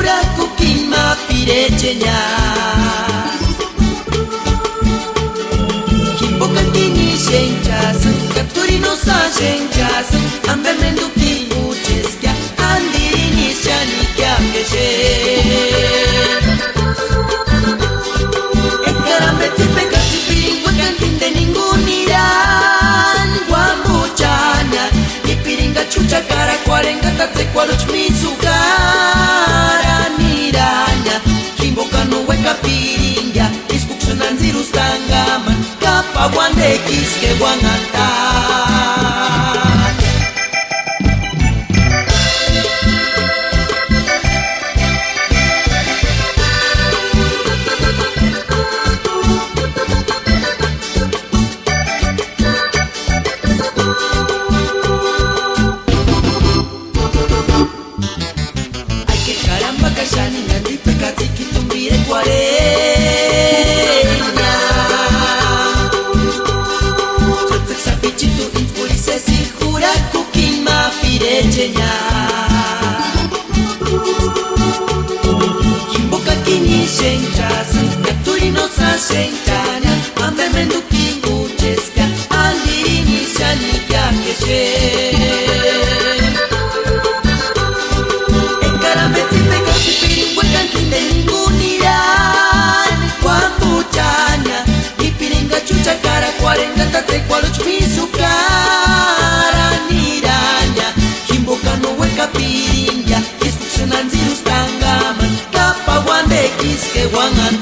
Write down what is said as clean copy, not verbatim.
hura kukima pirechenya Kimboka kini shenchasa Katurino sa shenchasa Ambe menduki ucheska Andirini shani kyamgeshe Ekarambe tipe katipiri Wakantinde ninguniran Wambuchana Nipiringa chucha kara kwarenga tate kwaluchmitsu kara niranya Kimboka nuwe kapiringa Ispukshuna nzirus tangama Kapa wande kiske wangata Kashani nandi pekati kitumbire kwarenya Tsatak sapichitu infulise sihura kukima pirechenya Kimboka kini shenchasa Katurino sa shenchanya Ambe menduki ucheska Andirini shani kyakeshe Tate kwaluchmisu kara niranya Kimboka nowe kapiringa Ispukshana nzirus tangaman Kapa wande kiske wangan